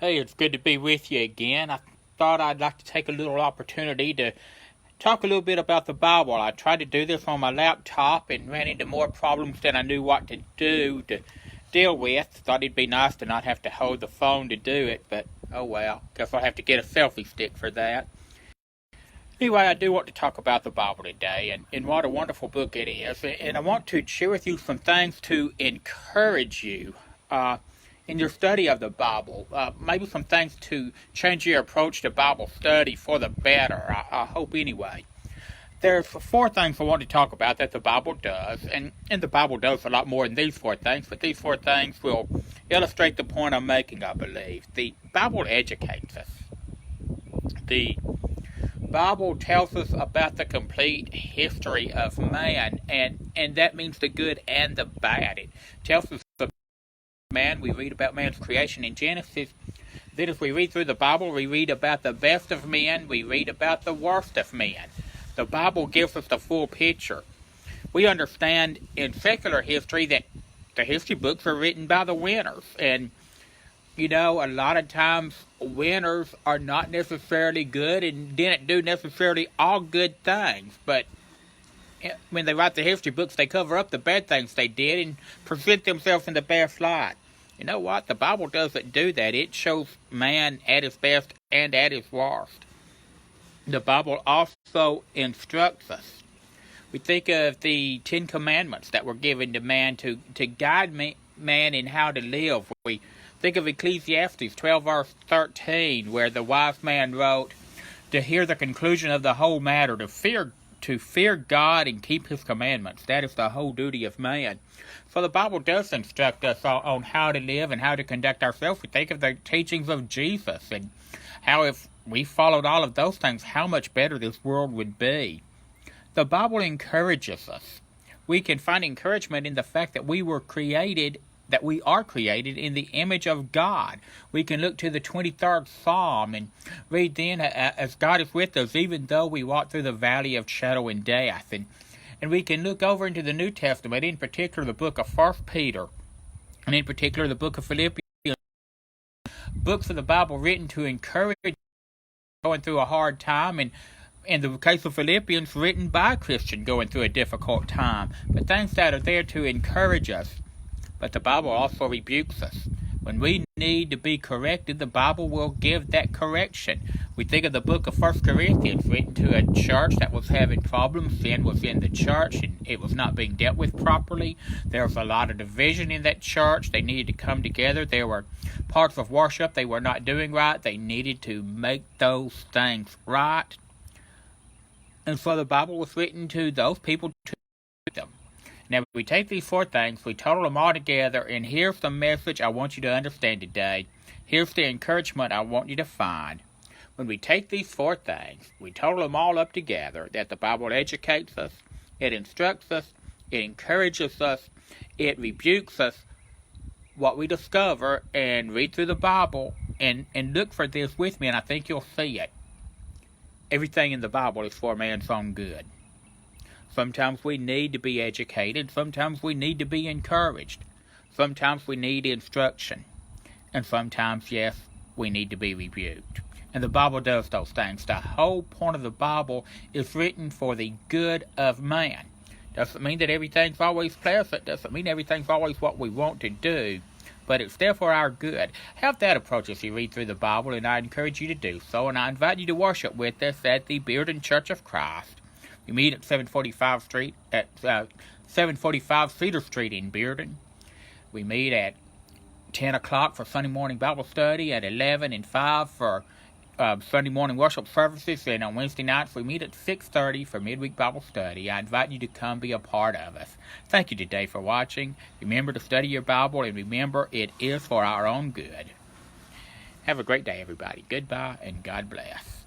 Hey, it's good to be with you again. I thought I'd like to take a little opportunity to talk a little bit about the Bible. I tried to do this on my laptop and ran into more problems than I knew what to do to deal with. Thought it'd be nice to not have to hold the phone to do it, but oh well. Guess I'll have to get a selfie stick for that. Anyway, I do want to talk about the Bible today, and what a wonderful book it is. And I want to share with you some things to encourage you in your study of the Bible. Maybe some things to change your approach to Bible study for the better, I hope anyway. There's four things I want to talk about that the Bible does, and the Bible does a lot more than these four things, but these four things will illustrate the point I'm making, I believe. The Bible educates us. The Bible tells us about the complete history of man, and that means the good and the bad. It tells us about man. We read about man's creation in Genesis. Then as we read through the Bible, we read about the best of men. We read about the worst of men. The Bible gives us the full picture. We understand in secular history that the history books are written by the winners, and you know, a lot of times winners are not necessarily good and didn't do necessarily all good things. But when they write the history books, they cover up the bad things they did and present themselves in the best light. You know what? The Bible doesn't do that. It shows man at his best and at his worst. The Bible also instructs us. We think of the 10 Commandments that were given to man to guide man in how to live. We think of Ecclesiastes 12 verse 13, where the wise man wrote, to hear the conclusion of the whole matter, to fear God and keep his commandments. That is the whole duty of man. So the Bible does instruct us on how to live and how to conduct ourselves. We think of the teachings of Jesus and how if we followed all of those things, how much better this world would be. The Bible encourages us. We can find encouragement in the fact that we are created in the image of God. We can look to the 23rd Psalm and read then, as God is with us, even though we walk through the valley of shadow and death. And we can look over into the New Testament, in particular the book of 1 Peter, and in particular the book of Philippians, books of the Bible written to encourage going through a hard time, and in the case of Philippians, written by a Christian going through a difficult time. But things that are there to encourage us. But the Bible also rebukes us. When we need to be corrected, the Bible will give that correction. We think of the book of 1 Corinthians, written to a church that was having problems. Sin was in the church, and it was not being dealt with properly. There was a lot of division in that church. They needed to come together. There were parts of worship they were not doing right. They needed to make those things right. And so the Bible was written to those people to them. Now, we take these four things, we total them all together, and here's the message I want you to understand today. Here's the encouragement I want you to find. When we take these four things, we total them all up together, that the Bible educates us, it instructs us, it encourages us, it rebukes us. What we discover, and read through the Bible, and look for this with me, and I think you'll see it. Everything in the Bible is for man's own good. Sometimes we need to be educated. Sometimes we need to be encouraged. Sometimes we need instruction. And sometimes, yes, we need to be rebuked. And the Bible does those things. The whole point of the Bible is written for the good of man. Doesn't mean that everything's always pleasant. Doesn't mean everything's always what we want to do. But it's there for our good. Have that approach as you read through the Bible, and I encourage you to do so. And I invite you to worship with us at the Bearden Church of Christ. We meet at 745 Cedar Street in Bearden. We meet at 10 o'clock for Sunday morning Bible study, at 11 and 5 for Sunday morning worship services, and on Wednesday nights we meet at 6:30 for midweek Bible study. I invite you to come be a part of us. Thank you today for watching. Remember to study your Bible, and remember it is for our own good. Have a great day, everybody. Goodbye, and God bless.